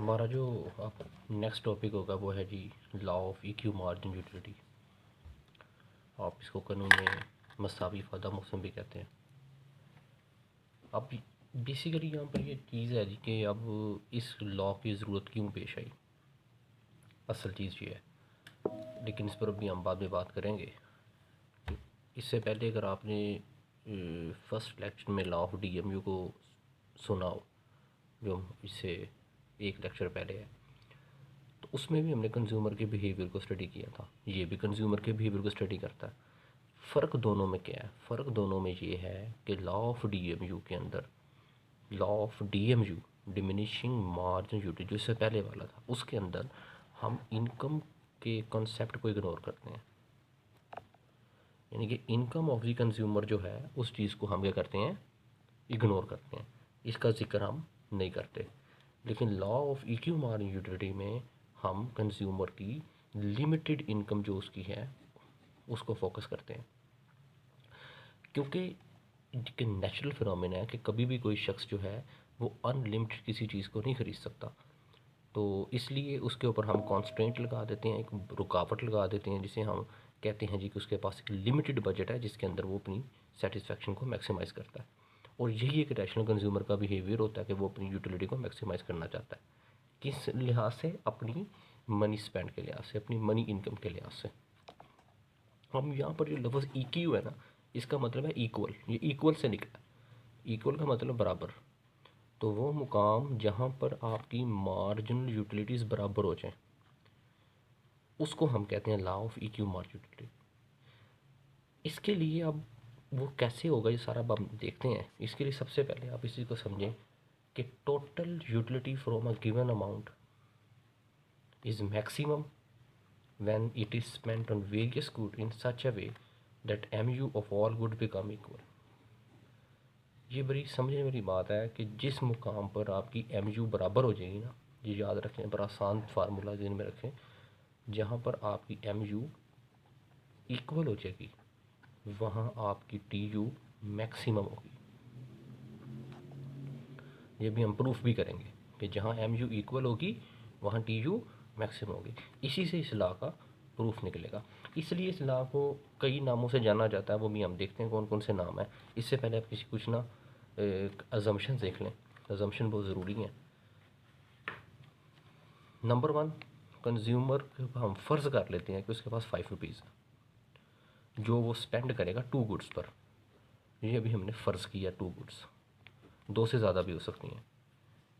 हमारा जो अब नेक्स्ट टॉपिक होगा वो है जी लॉ ऑफ इक्यू मार्जिन यूटिलिटी। आप इसको कानून में मसावी फ़ायदा मौसम भी कहते हैं। अब बेसिकली यहाँ पर ये चीज़ है जी कि अब इस लॉ की ज़रूरत क्यों पेश आई, असल चीज़ ये है, लेकिन इस पर अभी हम बाद में बात करेंगे। इससे पहले अगर आपने फर्स्ट लेक्चर में लॉ ऑफ डीएमयू को सुना हो, जो इससे एक लेक्चर पहले है, तो उसमें भी हमने कंज्यूमर के बिहेवियर को स्टडी किया था। ये भी कंज्यूमर के बिहेवियर को स्टडी करता है। फ़र्क दोनों में क्या है? फ़र्क दोनों में ये है कि लॉ ऑफ डीएमयू के अंदर, law of DMU diminishing margin utility जो इससे पहले वाला था, उसके अंदर हम इनकम के कॉन्सेप्ट को इग्नोर करते हैं। यानी कि इनकम ऑफ द कंज्यूमर जो है उस चीज़ को हम क्या करते हैं, इग्नोर करते हैं, इसका जिक्र हम नहीं करते। लेकिन लॉ ऑफ इक्यू मार्जिन यूटिलिटी में हम कंज्यूमर की लिमिटेड इनकम जो उसकी है उसको फोकस करते हैं, क्योंकि एक नेचुरल फिनोमेना है कि कभी भी कोई शख्स जो है वो अनलिमिटेड किसी चीज़ को नहीं खरीद सकता। तो इसलिए उसके ऊपर हम कॉन्स्ट्रेंट लगा देते हैं, एक रुकावट लगा देते हैं, जिसे हम कहते हैं जी कि उसके पास एक लिमिटेड बजट है जिसके अंदर वो अपनी सेटिस्फेक्शन को मैक्सिमाइज़ करता है। और यही एक रैशनल कंज्यूमर का बिहेवियर होता है कि वो अपनी यूटिलिटी को मैक्सिमाइज़ करना चाहता है। किस लिहाज से? अपनी मनी स्पेंड के लिहाज से, अपनी मनी इनकम के लिहाज से। हम यहाँ पर जो लफ्ज़ EQ है ना, इसका मतलब है इक्वल। ये इक्वल से निकला। इक्वल का मतलब बराबर। तो वो मुकाम जहाँ पर आपकी मार्जिनल यूटिलिटीज़ बराबर हो जाएं, उसको हम कहते हैं law of EQ marginal utility. इसके लिए अब वो कैसे होगा ये सारा अब हम देखते हैं। इसके लिए सबसे पहले आप इस चीज़ को समझें कि total utility from a given amount is maximum when it is spent on various goods in such a way that MU of all good become equal। ये बड़ी समझने वाली बात है कि जिस मुकाम पर आपकी MU बराबर हो जाएगी ना, ये याद रखें, बड़ा आसान फार्मूला जिन में रखें, जहाँ पर आपकी MU इक्वल हो जाएगी वहाँ आपकी TU मैक्सिमम होगी। ये भी हम प्रूफ भी करेंगे कि जहाँ MU इक्वल होगी वहाँ TU मैक्सिमम होगी। इसी से इस लॉ का प्रूफ निकलेगा। इसलिए इस लॉ को कई नामों से जाना जाता है, वो भी हम देखते हैं कौन कौन से नाम हैं। इससे पहले आप किसी कुछ ना अजम्पशन देख लें। अजम्पशन बहुत ज़रूरी है। नंबर 1, कंज्यूमर हम फ़र्ज़ कर लेते हैं कि उसके पास 5 रुपीज़ है जो वो स्पेंड करेगा 2 गुड्स पर। ये अभी हमने फ़र्ज़ किया 2 गुड्स, 2 से ज़्यादा भी हो सकती हैं।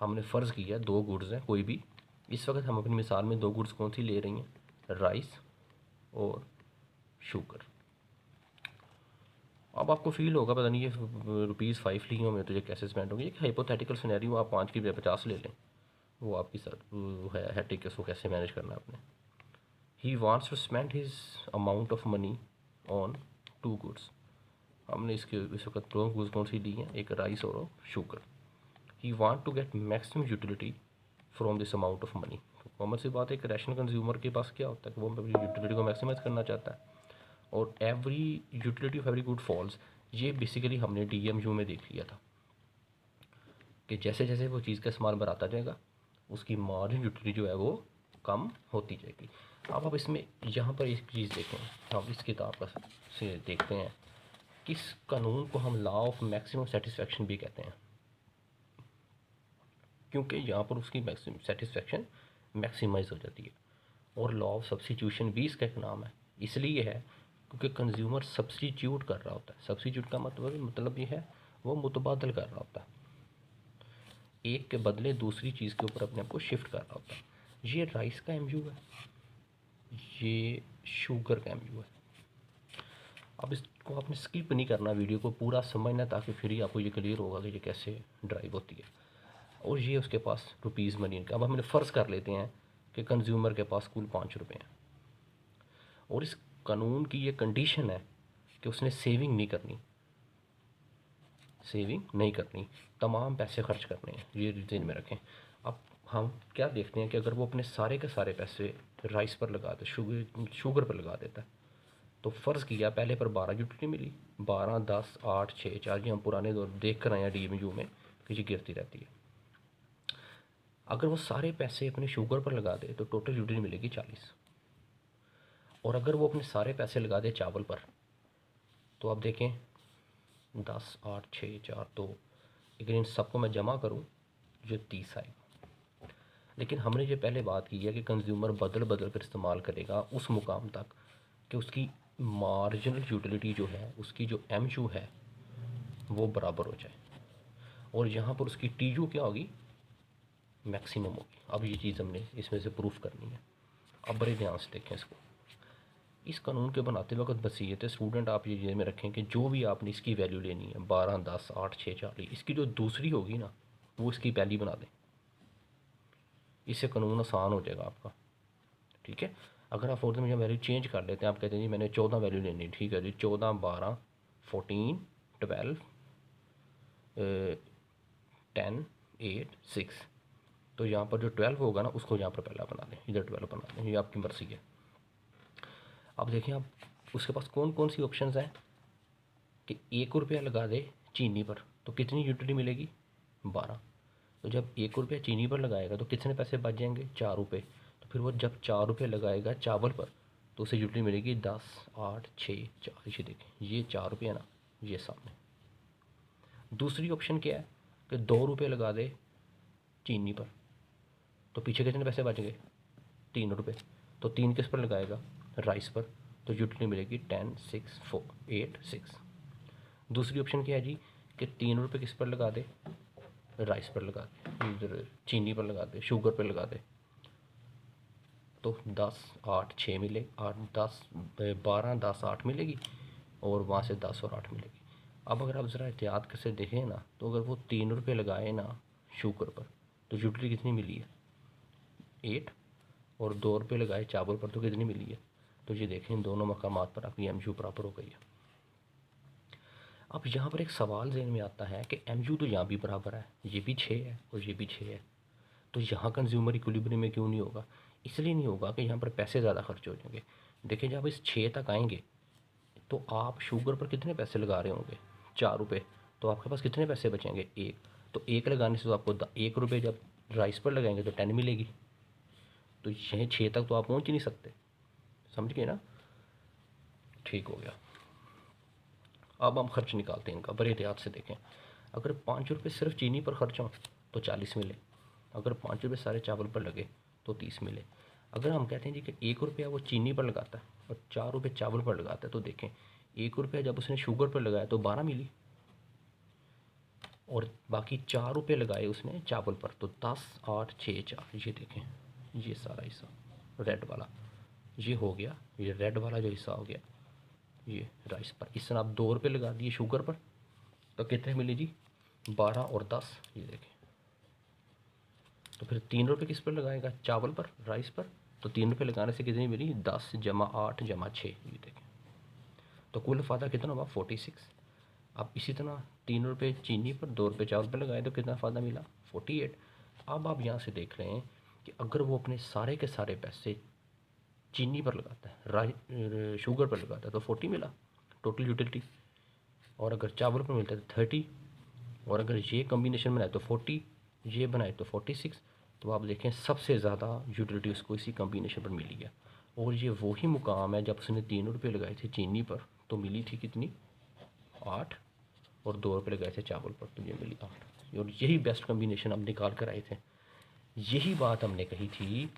हमने फ़र्ज़ किया 2 गुड्स हैं कोई भी। इस वक्त हम अपनी मिसाल में 2 गुड्स कौन सी ले रही हैं? राइस और शुगर। अब आपको फील होगा पता नहीं ये ₹5 ली हूँ मैं, तुझे कैसे स्पेंड होंगे। एक हाइपोथेटिकल सिनेरियो, आप 5 की बजाय 50 ले लें, वो आपकी सर वो है हेटिक है, उसको कैसे मैनेज करना है आपने। He wants to spend his amount of money on 2 goods. हमने इसके इस वक्त 2 गुड्स कौन सी ली हैं? एक राइस और sugar. He want to get maximum utility from this amount of money. Common सी बात है, एक रैशनल कंज्यूमर के पास क्या होता है कि वो अपनी यूटिलिटी को मैक्सिमाइज करना चाहता है। और every utility of every good falls, ये बेसिकली हमने DMU में देख लिया था कि जैसे जैसे वो चीज़ का इस्तेमाल बढ़ाता जाएगा उसकी मार्जिन यूटिलिटी जो है वो कम होती जाएगी। अब आप इसमें यहाँ पर एक चीज़ देखें, आप इस किताब का से देखते हैं, किस कानून को हम लॉ ऑफ मैक्सिमम सेटिस्फेक्शन भी कहते हैं, क्योंकि यहाँ पर उसकी मैक्सिमम सेटिस्फेक्शन मैक्सिमाइज हो जाती है। और लॉ ऑफ सब्स्टिट्यूशन भी इसका एक नाम है। इसलिए है क्योंकि कंज्यूमर सब्स्टिट्यूट कर रहा होता है। सब्स्टिट्यूट का मतलब ये है वो मुतबादल कर रहा होता है, एक के बदले दूसरी चीज़ के ऊपर अपने आप को शिफ्ट कर रहा होता है। ये राइस का MU है, ये शुगर का MU है। अब इसको आपने स्किप नहीं करना, वीडियो को पूरा समझना, ताकि फिर ही आपको ये क्लियर होगा कि ये कैसे ड्राइव होती है। और ये उसके पास रुपीज़ मनी इनका। अब हमने फ़र्ज़ कर लेते हैं कि कंज्यूमर के पास कुल 5 रुपये हैं और इस कानून की ये कंडीशन है कि उसने सेविंग नहीं करनी, सेविंग नहीं करनी, तमाम पैसे खर्च करने हैं, ये ज़हन में रखें। अब हम क्या देखते हैं कि अगर वो अपने सारे के सारे पैसे राइस पर लगा दे, शुगर पर लगा देता है, तो फ़र्ज़ किया पहले पर 12 यूटिलिटी मिली, 12, 10, 8, 6, 4, ये हम पुराने दौर देख कर आए हैं DMU में कि ये गिरती रहती है। अगर वो सारे पैसे अपने शुगर पर लगा दे तो टोटल यूटिलिटी मिलेगी 40। और अगर वो अपने सारे पैसे लगा दे चावल पर, तो आप देखें 10, 8, 6, 4, 2, अगर इन सबको मैं जमा करूँ जो 30 आएगा। लेकिन हमने जो पहले बात की है कि कंज्यूमर बदल बदल कर इस्तेमाल करेगा उस मुकाम तक कि उसकी मार्जिनल यूटिलिटी जो है, उसकी जो एमयू है वो बराबर हो जाए, और यहाँ पर उसकी टीयू क्या होगी, मैक्सिमम होगी। अब ये चीज़ हमने इसमें से प्रूफ करनी है। अब बड़े ध्यान से देखें इसको। इस कानून के बनाते वक्त वसीयत है स्टूडेंट आप ये में रखें कि जो भी आपने इसकी वैल्यू लेनी है 12, 10, 8, 6, 40, इसकी जो दूसरी होगी ना वो इसकी पहली बना दें। इससे कानून आसान हो जाएगा आपका। ठीक है, अगर आप फोर्थ में वैल्यू चेंज कर लेते हैं, आप कहते हैं जी मैंने 14 वैल्यू लेनी है, ठीक है जी, 14, 12, 14, 12, 10, 8, 6, तो यहाँ पर जो 12 होगा ना उसको यहाँ पर पहला बना दें, इधर 12 बना दें, ये आपकी मर्ज़ी है। अब देखें आप उसके पास कौन कौन सी ऑप्शंस हैं कि 1 रुपया लगा दे चीनी पर तो कितनी यूटिलिटी मिलेगी, 12। तो जब 1 रुपया चीनी पर लगाएगा तो कितने पैसे बच जाएंगे, 4 रुपये। तो फिर वो जब 4 रुपये लगाएगा चावल पर तो उसे यूटिलिटी मिलेगी 10, 8, 6, 4। ये देखें ये 4 रुपये ना, ये सामने। दूसरी ऑप्शन क्या है कि 2 रुपये लगा दे चीनी पर तो पीछे कितने पैसे बचेंगे, 3 रुपये। तो 3 किस पर लगाएगा, राइस पर, तो यूटिलिटी मिलेगी 10, 6, 4, 8, 6। दूसरी ऑप्शन क्या है जी कि 3 रुपये किस पर लगा दे, राइस पर लगा दे, इधर चीनी पर लगा दे, शुगर पर लगा दे, तो 10, 8, 6 मिले, 8, 10, 12, 10, 8 मिलेगी, और वहाँ से 10 और 8 मिलेगी। अब अगर आप ज़रा एहतियात से देखें ना तो अगर वो 3 रुपये लगाए ना शुगर पर तो यूटिलिटी कितनी मिली है, 8, और 2 रुपये लगाए चावल पर तो कितनी मिली है। तो ये देखें इन दोनों मकामात पर आपकी एमयू बराबर हो गई है। अब यहाँ पर एक सवाल ज़हन में आता है कि एमयू तो यहाँ भी बराबर है, ये भी 6 है और ये भी 6 है, तो यहाँ कंज्यूमर इक्विलिब्रियम में क्यों नहीं होगा। इसलिए नहीं होगा कि यहाँ पर पैसे ज़्यादा खर्च हो जाएंगे। देखिए जब इस 6 तक आएंगे तो आप शुगर पर कितने पैसे लगा रहे होंगे, 4 रुपये, तो आपके पास कितने पैसे बचेंगे, 1। तो 1 लगाने से तो आपको 1 रुपये जब राइस पर लगाएंगे तो 10 मिलेगी। तो यह 6 तक तो आप पहुँच ही नहीं सकते, समझ गए ना। ठीक हो गया। अब हम खर्च निकालते हैं इनका, बड़े एहतियात से देखें। अगर 5 रुपये सिर्फ चीनी पर खर्च हों तो 40 मिले, अगर 5 रुपये सारे चावल पर लगे तो 30 मिले। अगर हम कहते हैं जी कि 1 रुपया वो चीनी पर लगाता है और 4 रुपये चावल पर लगाता है, तो देखें 1 रुपया जब उसने शुगर पर लगाया तो 12 मिली, और बाकी 4 रुपये लगाए उसने चावल पर तो 10, 8, 6, 4। ये देखें ये सारा हिस्सा रेड वाला ये हो गया, ये रेड वाला जो हिस्सा हो गया ये राइस पर। इस तरह आप 2 रुपये लगा दिए शुगर पर तो कितने मिले जी, 12 और 10। ये देखें तो फिर 3 रुपये किस पर लगाएगा, चावल पर, राइस पर, तो 3 रुपये लगाने से कितनी मिली, 10 जमा 8 जमा 6। ये देखें तो कुल फ़ायदा कितना हुआ, 46। अब इसी तरह 3 रुपये चीनी पर 2 रुपये चावल पर लगाए तो कितना फ़ायदा मिला, 48। अब आप यहाँ से देख रहे हैं कि अगर वो अपने सारे के सारे पैसे चीनी पर लगाता है, शुगर पर लगाता है तो 40 मिला टोटल यूटिलिटी, और अगर चावल पर मिलता है तो 30, और अगर ये कम्बिनेशन बनाए तो 40, ये बनाए तो 46। तो आप देखें सबसे ज़्यादा यूटिलिटी उसको इसी कम्बिनेशन पर मिली है, और ये वही मुकाम है जब उसने 3 रुपये लगाए थे चीनी पर तो मिली थी कितनी, 8, और 2 रुपये लगाए थे चावल पर तो ये मिली 8, और यही बेस्ट कम्बिनेशन हम निकाल कर आए थे। यही बात हमने कही थी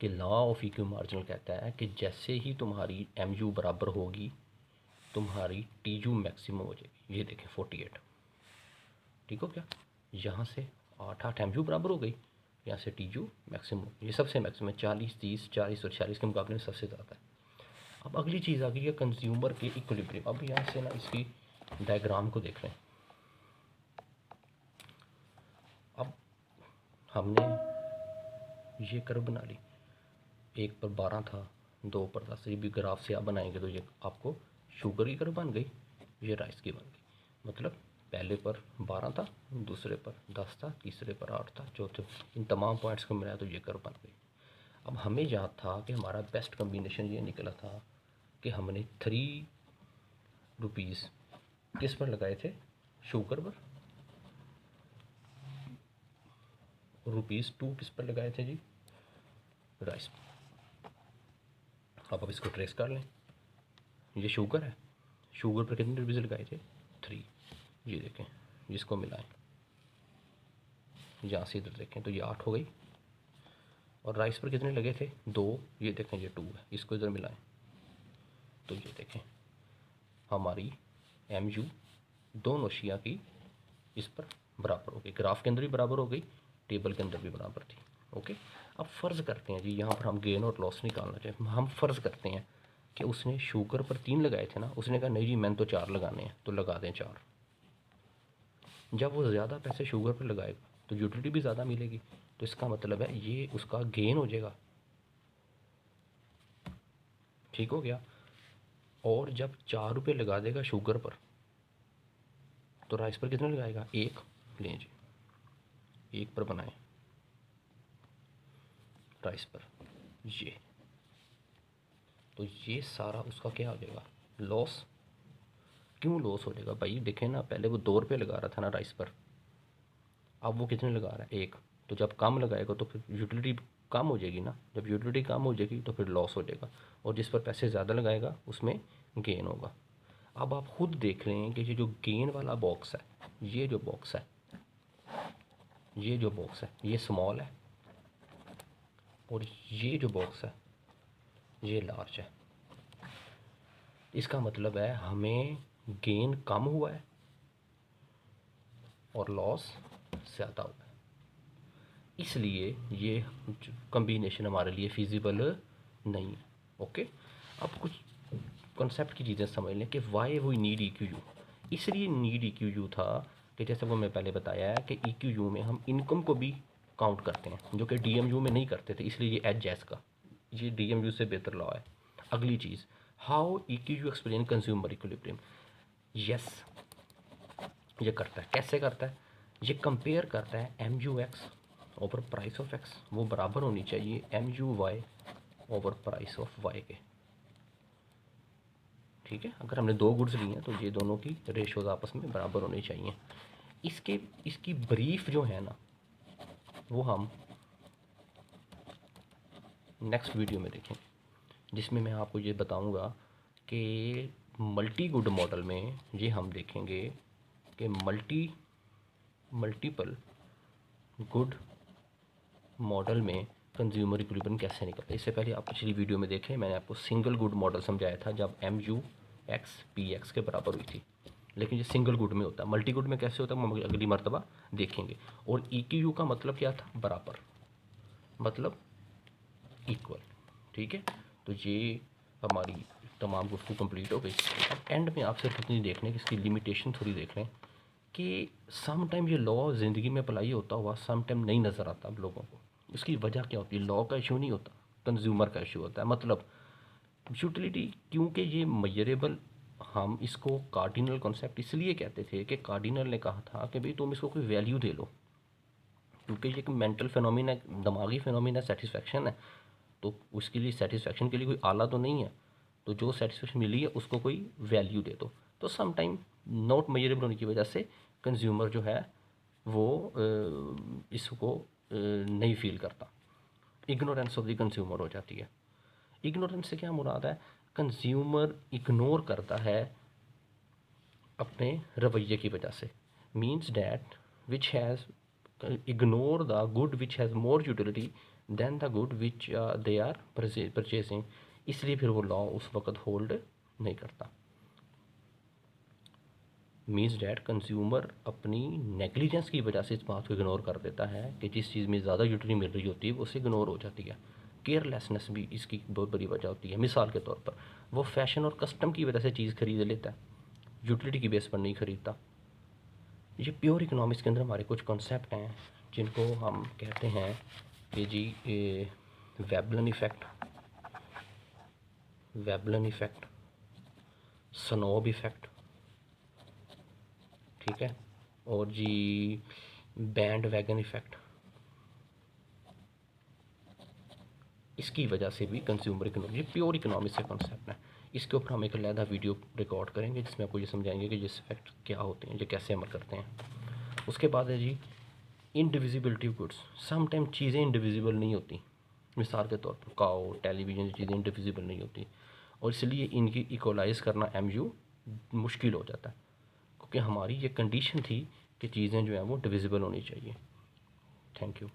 कि लॉ ऑफ इक्यू मार्जिनल कहता है कि जैसे ही तुम्हारी एमयू बराबर होगी तुम्हारी टीयू मैक्सिमम हो जाएगी। ये देखें 48, ठीक हो क्या, यहाँ से 8, 8 एमयू बराबर हो गई, यहाँ से टीयू मैक्सिमम, ये सबसे मैक्सिमम है 40, 30, 40 और 40 के मुकाबले में सबसे ज़्यादा है। अब अगली चीज़ आ गई है कंज्यूमर के इक्विलिब्रियम। अब यहाँ से ना इसकी डायग्राम को देख रहे हैं। अब हमने ये कर्व बना ली, 1 पर 12 था, 2 पर 10, ये भी ग्राफ से आप बनाएंगे तो ये आपको शुगर की कर्व बन गई, ये राइस की बन गई। मतलब पहले पर 12 था, दूसरे पर 10 था, तीसरे पर 8 था, चौथे, इन तमाम पॉइंट्स को मिलाया तो ये कर्व बन गई। अब हमें याद था कि हमारा बेस्ट कम्बिनेशन ये निकला था कि हमने 3 रुपीज़ किस पर लगाए थे, शुगर पर, ₹2 किस पर लगाए थे जी? राइस पर। अब आप इसको ट्रेस कर लें। ये शुगर है, शुगर पर कितने रुपीज़ लगाए थे? 3। ये देखें, जिसको मिलाएं यहाँ से इधर देखें तो ये 8 हो गई। और राइस पर कितने लगे थे? 2। ये देखें ये 2 है, इसको इधर मिलाएं तो ये देखें हमारी MU दोनों अशिया की इस पर बराबर हो गई। ग्राफ के अंदर भी बराबर हो गई, टेबल के अंदर भी बराबर थी। ओके, अब फ़र्ज़ करते हैं जी, यहाँ पर हम गेन और लॉस निकालना चाहिए। हम फ़र्ज़ करते हैं कि उसने शुगर पर 3 लगाए थे ना, उसने कहा नहीं जी मैंने तो 4 लगाने हैं, तो लगा दें 4। जब वो ज़्यादा पैसे शुगर पर लगाएगा तो यूटिलिटी भी ज़्यादा मिलेगी, तो इसका मतलब है ये उसका गेन हो जाएगा। ठीक हो गया। और जब 4 रुपये लगा देगा शुगर पर, तो राइस पर कितने लगाएगा? 1। लें जी, 1 पर बनाएं राइस पर ये, तो ये सारा उसका क्या हो जाएगा? लॉस। क्यों लॉस हो जाएगा भाई? देखें ना, पहले वो 2 रुपये लगा रहा था ना राइस पर, अब वो कितने लगा रहा है? 1। तो जब कम लगाएगा तो फिर यूटिलिटी कम हो जाएगी ना, जब यूटिलिटी कम हो जाएगी तो फिर लॉस हो जाएगा, और जिस पर पैसे ज़्यादा लगाएगा उसमें गेन होगा। अब आप खुद देख रहे हैं कि ये जो गेन वाला बॉक्स है, ये जो बॉक्स है, ये जो बॉक्स है ये स्मॉल है, और ये जो बॉक्स है ये लार्ज है। इसका मतलब है हमें गेन कम हुआ है और लॉस ज़्यादा हुआ है, इसलिए ये कॉम्बिनेशन हमारे लिए फिजिबल नहीं है। ओके, अब कुछ कॉन्सेप्ट की चीज़ें समझ लें कि वाई वी नीड EQU। इसलिए नीड EQU था कि जैसे वो मैं पहले बताया है कि EQU में हम इनकम को भी काउंट करते हैं, जो कि DMU में नहीं करते थे, इसलिए ये एच का, ये DMU से बेहतर लॉ है। अगली चीज़, how EQU explain consumer equilibrium. Yes, ये करता है। कैसे करता है? ये कंपेयर करता है MUX over price of X, वो बराबर होनी चाहिए MUY over price of Y के। ठीक है, अगर हमने 2 गुड्स ली हैं तो ये दोनों की रेशोज आपस में बराबर होनी चाहिए। इसकी ब्रीफ जो है ना, वो हम नेक्स्ट वीडियो में देखेंगे, जिसमें मैं आपको ये बताऊंगा कि मल्टी गुड मॉडल में ये हम देखेंगे कि मल्टीपल गुड मॉडल में कंज्यूमर इक्विलिब्रियम कैसे निकलता है। इससे पहले आप पिछली वीडियो में देखें, मैंने आपको सिंगल गुड मॉडल समझाया था जब MUX PX के बराबर हुई थी, लेकिन ये सिंगल गुड में होता है। मल्टी गुड में कैसे होता है हम अगली मर्तबा देखेंगे। और EQU का मतलब क्या था? बराबर, मतलब इक्वल। ठीक है, तो ये हमारी तमाम गुफ्तगू कंप्लीट हो गई। अब एंड में आप सिर्फ इतनी देख लें कि इसकी लिमिटेशन थोड़ी देख लें कि सम टाइम ये लॉ ज़िंदगी में अप्लाई होता हुआ सम टाइम नहीं नज़र आता अब लोगों को। इसकी वजह क्या होती है? लॉ का इशू नहीं होता, कंज्यूमर का इशू होता है। मतलब यूटिलिटी, क्योंकि ये मेजरेबल, हम इसको कार्डिनल कॉन्सेप्ट इसलिए कहते थे कि कार्डिनल ने कहा था कि भाई तुम इसको कोई वैल्यू दे लो, क्योंकि ये एक मेंटल फिनोमिना है, दिमागी फिनोमिना, सेटिस्फेक्शन है, तो उसके लिए सेटिस्फेक्शन के लिए कोई आला तो नहीं है, तो जो सेटिस्फेक्शन मिली है उसको कोई वैल्यू दे दो। तो सम टाइम नॉट मेजरेबल होने की वजह से कंज्यूमर जो है वो इसको नहीं फील करता, इग्नोरेंस ऑफ द कंज्यूमर हो जाती है। इग्नोरेंस से क्या मुराद है? कंज्यूमर इग्नोर करता है अपने रवैये की वजह से। Means that which has ignore the good which has more utility than the good which they are purchasing, इसलिए फिर वो लॉ उस वक्त होल्ड नहीं करता। मीन्स डैट कंज्यूमर अपनी नेग्लिजेंस की वजह से इस बात को इग्नोर कर देता है कि जिस चीज़ में ज़्यादा यूटिलिटी मिल रही होती है वो उससे इग्नोर हो जाती है। केयरलेसनेस भी इसकी बहुत बड़ी वजह होती है। मिसाल के तौर पर वो फैशन और कस्टम की वजह से चीज़ खरीद लेता है, यूटिलिटी की बेस पर नहीं खरीदता। ये प्योर इकोनॉमिक्स के अंदर हमारे कुछ कॉन्सेप्ट हैं जिनको हम कहते हैं कि जी वेबलन इफ़ेक्ट, स्नोब इफ़ेक्ट, ठीक है, और जी बैंड वैगन इफ़ेक्ट। इसकी वजह से भी कंज्यूमर इकोनॉमी, ये प्योर इकोनॉमिक्स से कॉन्सेप्ट है। इसके ऊपर हम एक अलहदा वीडियो रिकॉर्ड करेंगे जिसमें आपको ये समझाएंगे कि ये इफ़ेक्ट क्या होते हैं, ये कैसे अमल करते हैं। उसके बाद है जी indivisibility of goods, some time चीज़ें इंडिविजिबल नहीं होती। मिसाल के तौर पर काओ, टेलीविज़न, चीज़ें इंडिविजिबल नहीं होती और इसलिए इनकी इक्वलाइज़ करना MU मुश्किल हो जाता है, क्योंकि हमारी ये कंडीशन थी कि चीज़ें जो हैं वो डिविजिबल होनी चाहिए। Thank you.